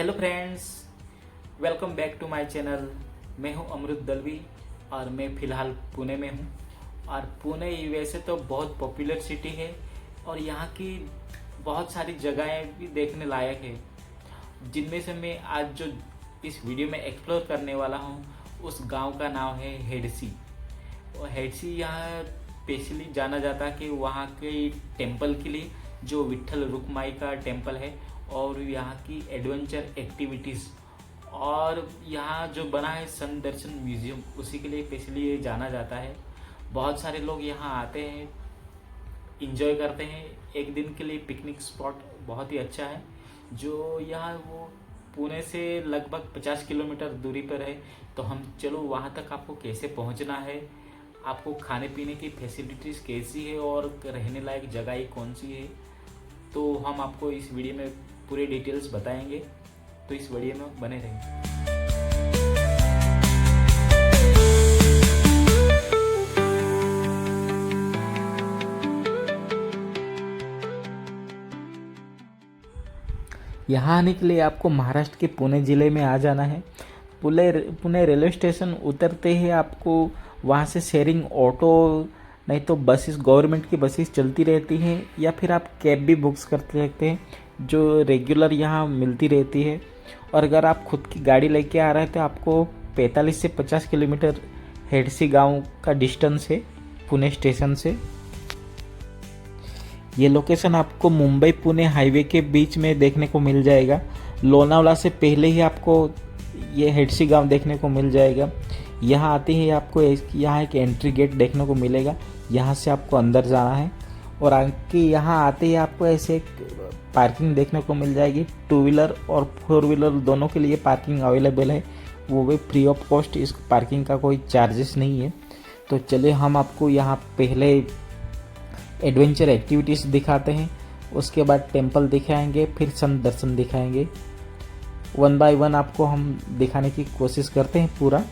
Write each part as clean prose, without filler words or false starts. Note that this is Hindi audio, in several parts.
Hello friends, welcome back to my channel. मैं हूं अमृत दलवी और मैं फ़िलहाल पुणे में हूं। और पुणे वैसे तो बहुत पॉपुलर सिटी है और यहाँ की बहुत सारी जगहें भी देखने लायक है, जिनमें से मैं आज जो इस वीडियो में एक्सप्लोर करने वाला हूँ उस गांव का नाम है हेडसी। और हेडसी यहाँ स्पेशली जाना जाता है कि वहाँ के टेम्पल के लिए, जो विट्ठल रुक्माई का टेम्पल है, और यहाँ की एडवेंचर एक्टिविटीज़, और यहाँ जो बना है सन दर्शन म्यूजियम, उसी के लिए स्पेशली ये जाना जाता है। बहुत सारे लोग यहाँ आते हैं, इंजॉय करते हैं। एक दिन के लिए पिकनिक स्पॉट बहुत ही अच्छा है, जो यहाँ वो पुणे से लगभग 50 किलोमीटर दूरी पर है। तो हम चलो वहाँ तक आपको कैसे पहुँचना है, आपको खाने पीने की फैसिलिटीज़ कैसी है और रहने लायक जगह ही कौन सी है, तो हम आपको इस वीडियो में पूरे डिटेल्स बताएंगे। तो इस वीडियो में बने रहेंगे। यहाँ आने के लिए आपको महाराष्ट्र के पुणे ज़िले में आ जाना है। पुणे रेलवे स्टेशन उतरते ही आपको वहाँ से शेयरिंग ऑटो, नहीं तो बसेस, गवर्नमेंट की बसेस चलती रहती हैं, या फिर आप कैब भी बुक्स करते रहते हैं जो रेगुलर यहाँ मिलती रहती है। और अगर आप खुद की गाड़ी लेके आ रहे हैं तो आपको 45 से 50 किलोमीटर हेडसी गांव का डिस्टेंस है पुणे स्टेशन से। ये लोकेशन आपको मुंबई पुणे हाईवे के बीच में देखने को मिल जाएगा। लोनावला से पहले ही आपको ये हेडसी गांव देखने को मिल जाएगा। यहाँ आते ही आपको यहाँ एक एंट्री गेट देखने को मिलेगा, यहाँ से आपको अंदर जाना है। और आके यहाँ आते ही आपको ऐसे एक पार्किंग देखने को मिल जाएगी। 2 व्हीलर और 4 व्हीलर दोनों के लिए पार्किंग अवेलेबल है, वो भी फ्री ऑफ कॉस्ट। इस पार्किंग का कोई चार्जेस नहीं है। तो चलिए हम आपको यहाँ पहले एडवेंचर एक्टिविटीज़ दिखाते हैं, उसके बाद टेम्पल दिखाएंगे, फिर संत दर्शन दिखाएंगे। 1 बाय 1 आपको हम दिखाने की कोशिश करते हैं पूरा।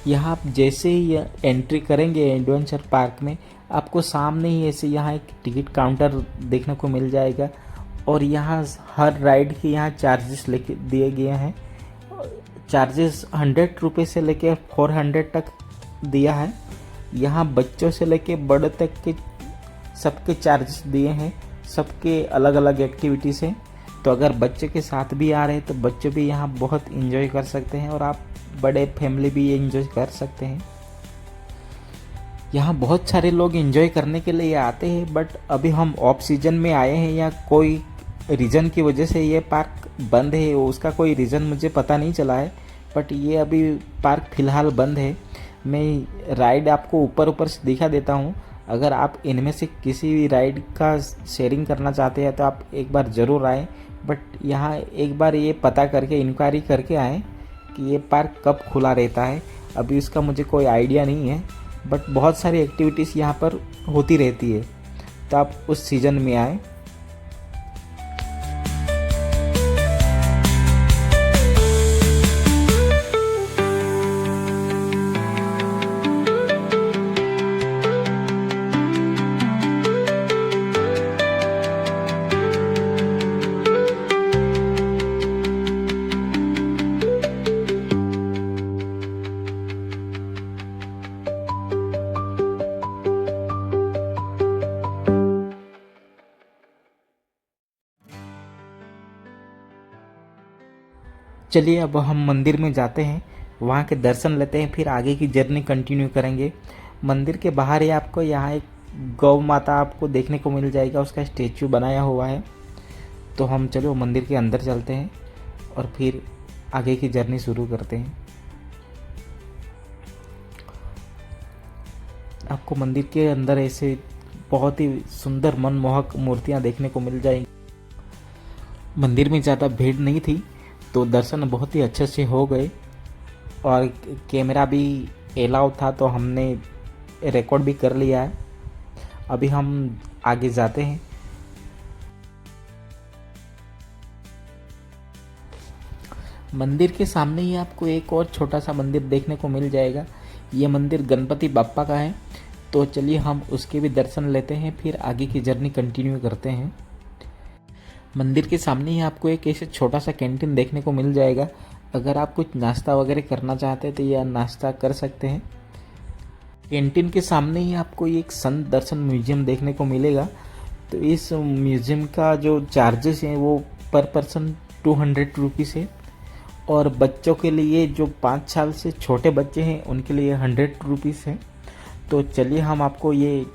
यहाँ आप जैसे ही एंट्री करेंगे एडवेंचर पार्क में, आपको सामने ही ऐसे यहाँ एक टिकट काउंटर देखने को मिल जाएगा। और यहाँ हर राइड के यहाँ चार्जेस लेके दिए गए हैं। चार्जेस 100 रुपये से लेके 400 तक दिया है। यहाँ बच्चों से लेके बड़े तक के सबके चार्जेस दिए हैं। सबके अलग अलग एक्टिविटीज़ हैं। तो अगर बच्चे के साथ भी आ रहे हैं तो बच्चे भी यहाँ बहुत इंजॉय कर सकते हैं, और आप बड़े फैमिली भी एंजॉय कर सकते हैं। यहाँ बहुत सारे लोग एंजॉय करने के लिए आते हैं, बट अभी हम ऑफ सीजन में आए हैं, या कोई रीज़न की वजह से ये पार्क बंद है। उसका कोई रीज़न मुझे पता नहीं चला है, बट ये अभी पार्क फ़िलहाल बंद है। मैं राइड आपको ऊपर से दिखा देता हूँ। अगर आप इनमें से किसी भी राइड का शेयरिंग करना चाहते हैं तो आप एक बार ज़रूर आएँ, बट यहाँ एक बार ये पता करके, इंक्वायरी करके आएँ कि ये पार्क कब खुला रहता है। अभी उसका मुझे कोई आइडिया नहीं है, बट बहुत सारी एक्टिविटीज़ यहाँ पर होती रहती है, तो आप उस सीज़न में आएँ। चलिए अब हम मंदिर में जाते हैं, वहाँ के दर्शन लेते हैं, फिर आगे की जर्नी कंटिन्यू करेंगे। मंदिर के बाहर ही आपको यहाँ एक गौ माता आपको देखने को मिल जाएगा, उसका स्टेचू बनाया हुआ है। तो हम चलो मंदिर के अंदर चलते हैं और फिर आगे की जर्नी शुरू करते हैं। आपको मंदिर के अंदर ऐसे बहुत ही सुंदर मनमोहक मूर्तियाँ देखने को मिल जाएंगी। मंदिर में ज़्यादा भीड़ नहीं थी, तो दर्शन बहुत ही अच्छे से हो गए, और कैमरा भी एलाउ था तो हमने रिकॉर्ड भी कर लिया है। अभी हम आगे जाते हैं। मंदिर के सामने ही आपको एक और छोटा सा मंदिर देखने को मिल जाएगा। ये मंदिर गणपति बाप्पा का है। तो चलिए हम उसके भी दर्शन लेते हैं, फिर आगे की जर्नी कंटिन्यू करते हैं। मंदिर के सामने ही आपको एक ऐसे छोटा सा कैंटीन देखने को मिल जाएगा। अगर आप कुछ नाश्ता वगैरह करना चाहते हैं तो यह नाश्ता कर सकते हैं। कैंटीन के सामने ही आपको एक संत दर्शन म्यूजियम देखने को मिलेगा। तो इस म्यूजियम का जो चार्जेस हैं वो पर पर्सन 200 रुपीज़ है, और बच्चों के लिए जो 5 साल से छोटे बच्चे हैं उनके लिए 100 रुपीज़ है। तो चलिए हम आपको ये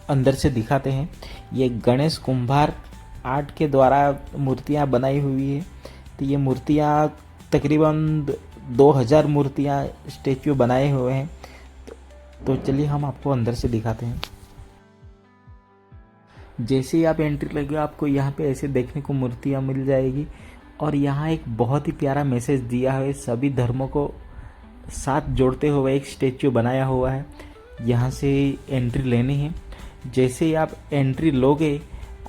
अंदर से दिखाते हैं। ये गणेश कुंभार आर्ट के द्वारा मूर्तियाँ बनाई हुई है। तो ये मूर्तियाँ तकरीबन 2000 मूर्तियाँ स्टेच्यू बनाए हुए हैं। तो चलिए हम आपको अंदर से दिखाते हैं। जैसे ही आप एंट्री लगे आपको यहाँ पे ऐसे देखने को मूर्तियाँ मिल जाएगी, और यहाँ एक बहुत ही प्यारा मैसेज दिया है, सभी धर्मों को साथ जोड़ते हुए एक स्टेच्यू बनाया हुआ है। यहाँ से एंट्री लेनी है। जैसे ही आप एंट्री लोगे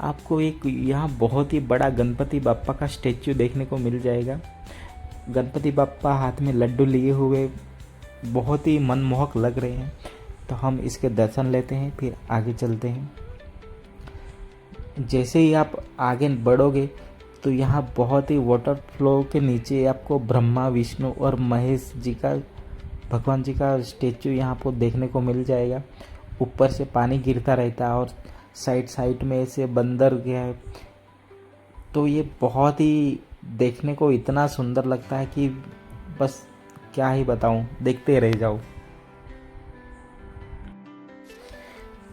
आपको एक यहाँ बहुत ही बड़ा गणपति बाप्पा का स्टेच्यू देखने को मिल जाएगा। गणपति बाप्पा हाथ में लड्डू लिए हुए बहुत ही मनमोहक लग रहे हैं। तो हम इसके दर्शन लेते हैं, फिर आगे चलते हैं। जैसे ही आप आगे बढ़ोगे तो यहाँ बहुत ही वाटर फ्लो के नीचे आपको ब्रह्मा, विष्णु और महेश जी का, भगवान जी का स्टेच्यू यहाँ पर देखने को मिल जाएगा। ऊपर से पानी गिरता रहता है और साइड साइड में ऐसे बंदर गया है। तो ये बहुत ही देखने को इतना सुंदर लगता है कि बस क्या ही बताऊं, देखते रह जाओ।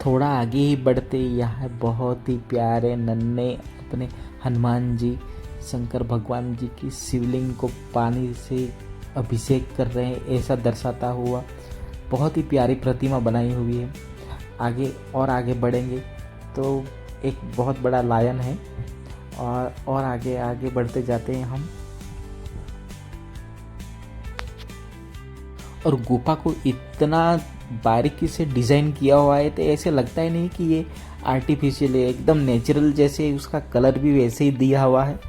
थोड़ा आगे ही बढ़ते यहाँ बहुत ही प्यारे नन्हे अपने हनुमान जी, शंकर भगवान जी की शिवलिंग को पानी से अभिषेक कर रहे हैं, ऐसा दर्शाता हुआ बहुत ही प्यारी प्रतिमा बनाई हुई है। आगे और आगे बढ़ेंगे तो एक बहुत बड़ा लायन है, और आगे आगे बढ़ते जाते हैं हम। और गुफा को इतना बारीकी से डिज़ाइन किया हुआ है तो ऐसे लगता ही नहीं कि ये आर्टिफिशियल है, एकदम नेचुरल जैसे उसका कलर भी वैसे ही दिया हुआ है।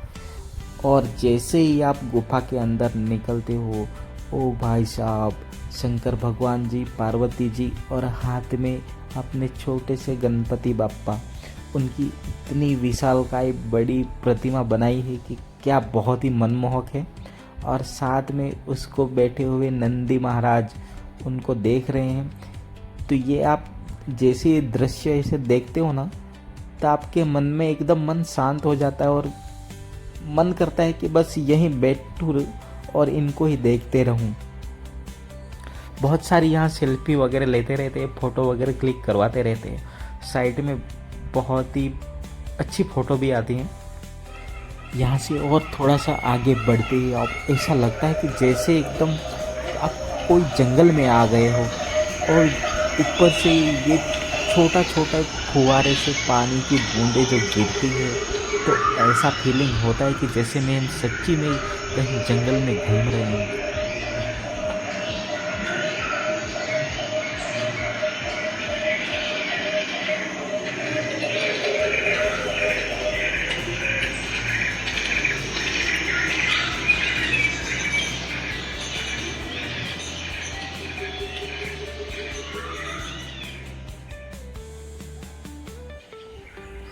और जैसे ही आप गुफा के अंदर निकलते हो, ओ भाई साहब, शंकर भगवान जी, पार्वती जी और हाथ में अपने छोटे से गणपति बाप्पा, उनकी इतनी विशालकाय बड़ी प्रतिमा बनाई है कि क्या बहुत ही मनमोहक है। और साथ में उसको बैठे हुए नंदी महाराज उनको देख रहे हैं। तो ये आप जैसे ये दृश्य ऐसे देखते हो ना, तो आपके मन में एकदम मन शांत हो जाता है और मन करता है कि बस यहीं बैठूं और इनको ही देखते रहूं। बहुत सारी यहाँ सेल्फी वगैरह लेते रहते हैं, फ़ोटो वगैरह क्लिक करवाते रहते हैं। साइड में बहुत ही अच्छी फ़ोटो भी आती हैं। यहाँ से और थोड़ा सा आगे बढ़ते ही आप ऐसा लगता है कि जैसे एकदम आप कोई जंगल में आ गए हो, और ऊपर से ये छोटा छोटा फुहारे से पानी की बूंदें जो गिरती है, तो ऐसा फीलिंग होता है कि जैसे मैं सच्ची में कहीं जंगल में घूम रहे हैं।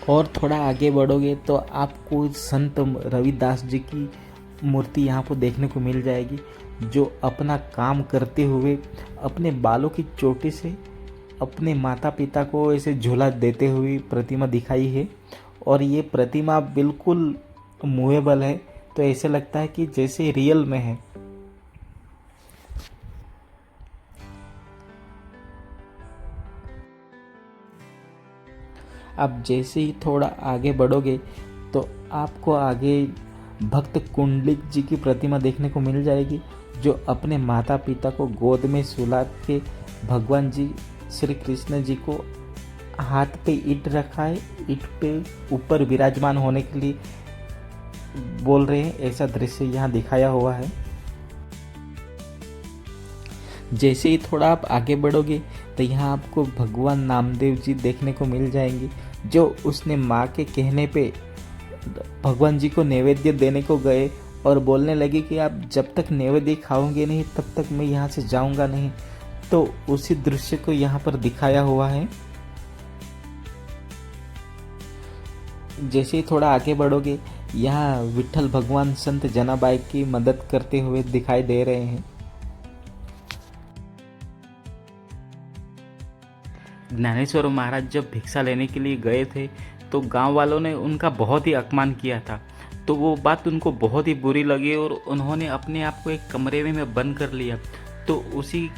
और थोड़ा आगे बढ़ोगे तो आपको संत रविदास जी की मूर्ति यहाँ पर देखने को मिल जाएगी, जो अपना काम करते हुए अपने बालों की चोटी से अपने माता पिता को ऐसे झूला देते हुए प्रतिमा दिखाई है। और ये प्रतिमा बिल्कुल मूवेबल है, तो ऐसे लगता है कि जैसे रियल में है। आप जैसे ही थोड़ा आगे बढ़ोगे तो आपको आगे भक्त कुंडलिक जी की प्रतिमा देखने को मिल जाएगी, जो अपने माता पिता को गोद में सुला के भगवान जी श्री कृष्ण जी को हाथ पे ईंट रखा है, ईंट पे ऊपर विराजमान होने के लिए बोल रहे हैं, ऐसा दृश्य यहाँ दिखाया हुआ है। जैसे ही थोड़ा आप आगे बढ़ोगे तो यहाँ आपको भगवान नामदेव जी देखने को मिल जाएंगे, जो उसने माँ के कहने पे भगवान जी को नैवेद्य देने को गए और बोलने लगे कि आप जब तक नैवेद्य खाओगे नहीं तब तक मैं यहाँ से जाऊँगा नहीं। तो उसी दृश्य को यहाँ पर दिखाया हुआ है। जैसे ही थोड़ा आगे बढ़ोगे, यहाँ विठ्ठल भगवान संत जनाबाई की मदद करते हुए दिखाई दे रहे हैं। ज्ञानेश्वर महाराज जब भिक्षा लेने के लिए गए थे तो गांव वालों ने उनका बहुत ही अपमान किया था। तो वो बात उनको बहुत ही बुरी लगी और उन्होंने अपने आप को एक कमरे में बंद कर लिया। तो उसी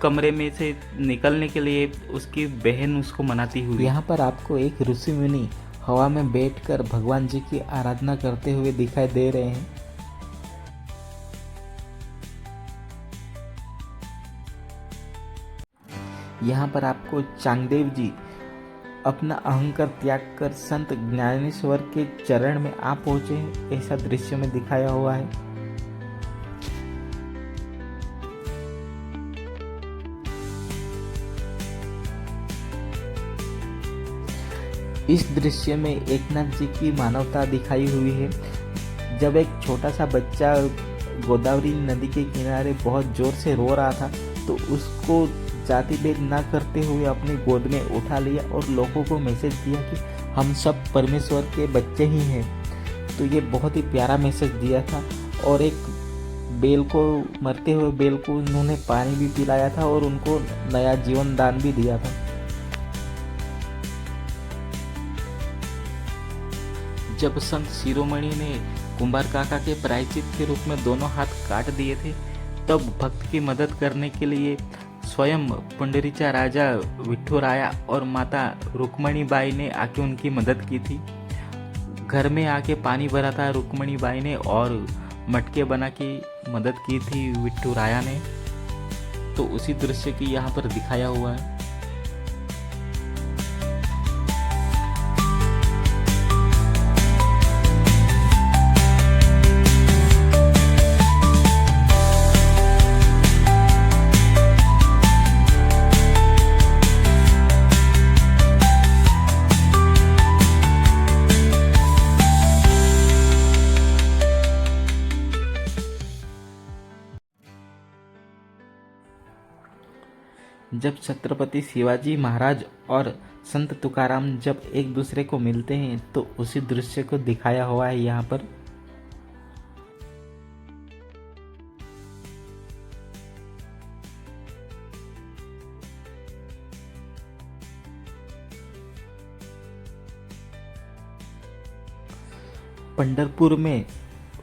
कमरे में से निकलने के लिए उसकी बहन उसको मनाती हुई। यहाँ पर आपको एक ऋषि मुनि हवा में बैठकर भगवान जी की आराधना करते हुए दिखाई दे रहे हैं। यहाँ पर आपको चांगदेव जी अपना अहंकार त्याग कर संत ज्ञानेश्वर के चरण में आ पहुंचे हैं, ऐसा दृश्य में दिखाया हुआ है। इस दृश्य में एकनाथ जी की मानवता दिखाई हुई है। जब एक छोटा सा बच्चा गोदावरी नदी के किनारे बहुत जोर से रो रहा था तो उसको जाति भेद ना करते हुए अपनी गोद में उठा लिया और लोगों को मैसेज दिया कि हम सब परमेश्वर के बच्चे ही हैं। तो ये बहुत ही प्यारा मैसेज दिया था। और एक बेल को, मरते हुए बेल को उन्होंने पानी भी पिलाया था और उनको नया जीवन दान भी दिया था। जब संत शिरोमणि ने कुंभार काका के प्रायश्चित के रूप में दोनों हाथ काट दिए थे, तब भक्त की मदद करने के लिए स्वयं पंडरीचा राजा विठुराया और माता रुक्मणीबाई ने आके उनकी मदद की थी। घर में आके पानी भरा था रुक्मणीबाई ने और मटके बना के मदद की थी विठुराया ने। तो उसी दृश्य की यहाँ पर दिखाया हुआ है। जब छत्रपति शिवाजी महाराज और संत तुकाराम जब एक दूसरे को मिलते हैं तो उसी दृश्य को दिखाया हुआ है यहाँ पर। पंढरपुर में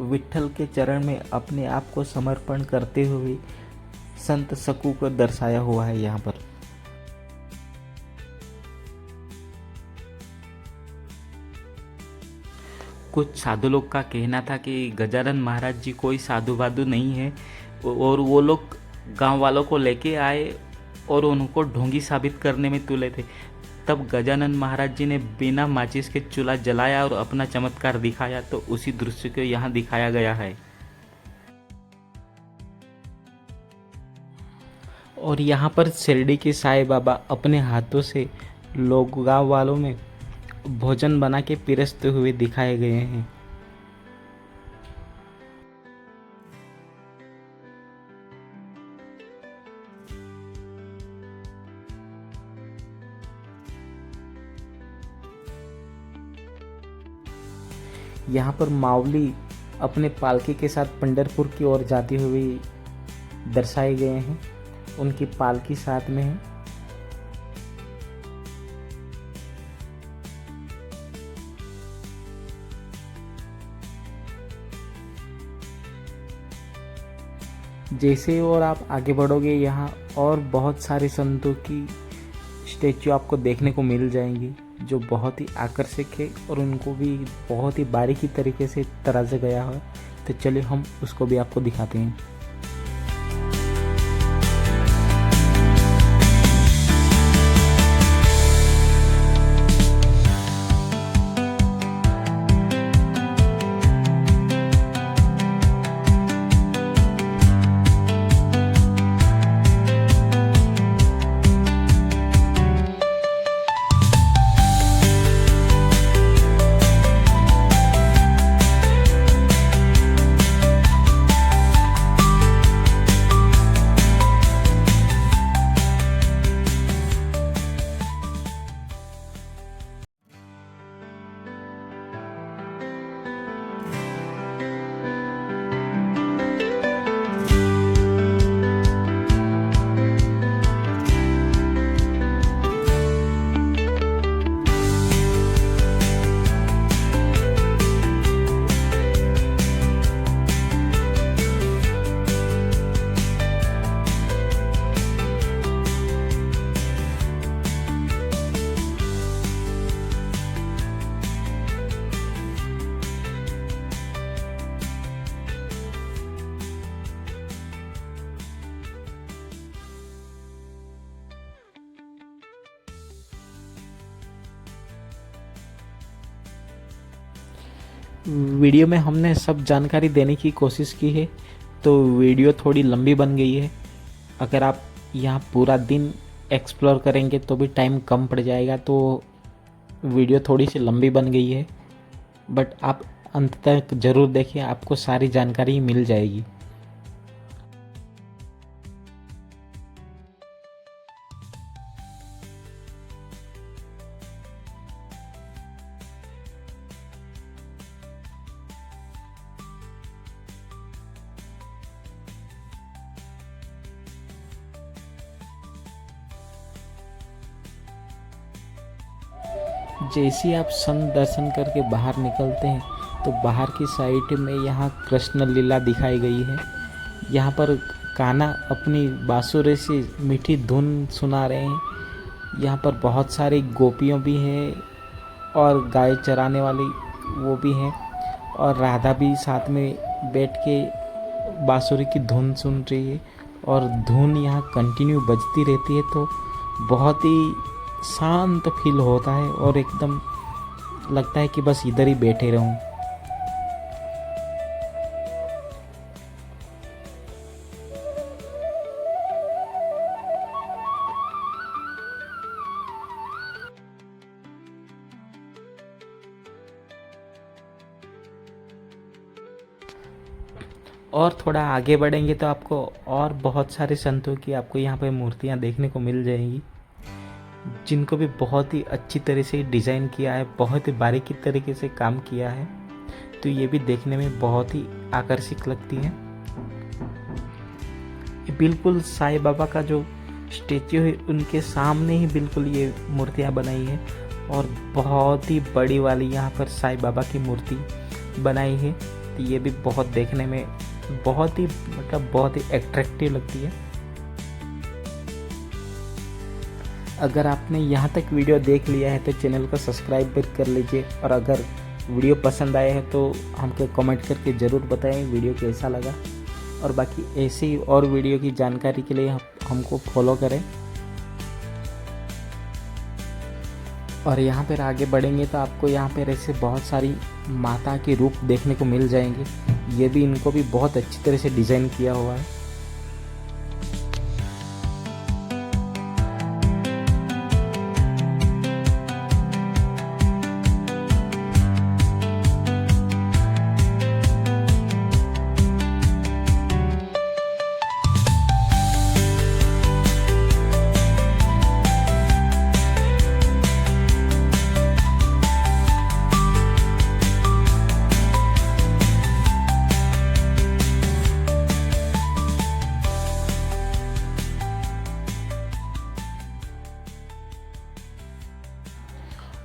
विठ्ठल के चरण में अपने आप को समर्पण करते हुए संत सकू को दर्शाया हुआ है यहाँ पर। कुछ साधु लोग का कहना था कि गजानन महाराज जी कोई साधु वाधु नहीं है और वो लोग गांव वालों को लेके आए और उनको ढोंगी साबित करने में तुले थे। तब गजानन महाराज जी ने बिना माचिस के चूल्हा जलाया और अपना चमत्कार दिखाया। तो उसी दृश्य को यहाँ दिखाया गया है। और यहाँ पर शिरडी के साईं बाबा अपने हाथों से लोग गांव वालों में भोजन बना के पिरसते हुए दिखाए गए हैं। यहाँ पर मावली अपने पालकी के साथ पंढरपुर की ओर जाती हुई दर्शाए गए हैं। उनकी पालकी साथ में है। जैसे और आप आगे बढ़ोगे यहाँ और बहुत सारे संतों की स्टैच्यू आपको देखने को मिल जाएंगी जो बहुत ही आकर्षक है और उनको भी बहुत ही बारीकी तरीके से तराजा गया है। तो चलिए हम उसको भी आपको दिखाते हैं। वीडियो में हमने सब जानकारी देने की कोशिश की है, तो वीडियो थोड़ी लंबी बन गई है। अगर आप यहाँ पूरा दिन एक्सप्लोर करेंगे तो भी टाइम कम पड़ जाएगा, तो वीडियो थोड़ी सी लंबी बन गई है। बट आप अंत तक ज़रूर देखिए, आपको सारी जानकारी मिल जाएगी। जैसे ही आप सन दर्शन करके बाहर निकलते हैं तो बाहर की साइड में यहाँ कृष्ण लीला दिखाई गई है। यहाँ पर कान्हा अपनी बांसुरी से मीठी धुन सुना रहे हैं। यहाँ पर बहुत सारी गोपियों भी हैं और गाय चराने वाली वो भी हैं, और राधा भी साथ में बैठ के बांसुरी की धुन सुन रही है, और धुन यहाँ कंटिन्यू बजती रहती है। तो बहुत ही शांत फील होता है और एकदम लगता है कि बस इधर ही बैठे रहूं। और थोड़ा आगे बढ़ेंगे तो आपको और बहुत सारे संतों की आपको यहाँ पे मूर्तियाँ देखने को मिल जाएंगी, जिनको भी बहुत ही अच्छी तरह से डिज़ाइन किया है, बहुत ही बारीकी तरीके से काम किया है। तो ये भी देखने में बहुत ही आकर्षक लगती है। ये बिल्कुल साईं बाबा का जो स्टेच्यू है उनके सामने ही बिल्कुल ये मूर्तियाँ बनाई है, और बहुत ही बड़ी वाली यहाँ पर साईं बाबा की मूर्ति बनाई है। तो ये भी बहुत देखने में बहुत ही बहुत ही अट्रैक्टिव लगती है। अगर आपने यहाँ तक वीडियो देख लिया है तो चैनल को सब्सक्राइब भी कर लीजिए, और अगर वीडियो पसंद आए हैं तो हमको कमेंट करके ज़रूर बताएं वीडियो कैसा लगा। और बाकी ऐसे ही और वीडियो की जानकारी के लिए हमको फॉलो करें। और यहाँ पर आगे बढ़ेंगे तो आपको यहाँ पर ऐसे बहुत सारी माता के रूप देखने को मिल जाएंगे। ये भी इनको भी बहुत अच्छी तरह से डिज़ाइन किया हुआ है।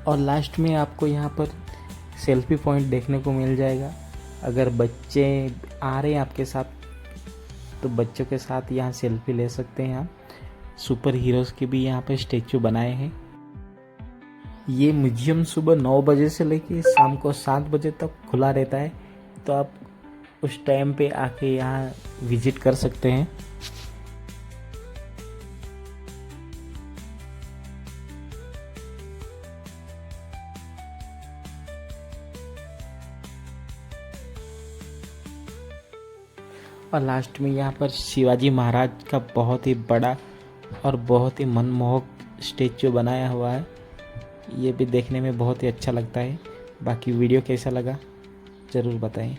और लास्ट में आपको यहाँ पर सेल्फी पॉइंट देखने को मिल जाएगा। अगर बच्चे आ रहे हैं आपके साथ तो बच्चों के साथ यहाँ सेल्फी ले सकते हैं आप। सुपर हीरोज़ के भी यहाँ पर स्टैचू बनाए हैं। ये म्यूजियम सुबह 9 बजे से लेके शाम को 7 बजे तक खुला रहता है, तो आप उस टाइम पे आके यहाँ विजिट कर सकते हैं। और लास्ट में यहाँ पर शिवाजी महाराज का बहुत ही बड़ा और बहुत ही मनमोहक स्टैचू बनाया हुआ है। ये भी देखने में बहुत ही अच्छा लगता है। बाकी वीडियो कैसा लगा ज़रूर बताएं।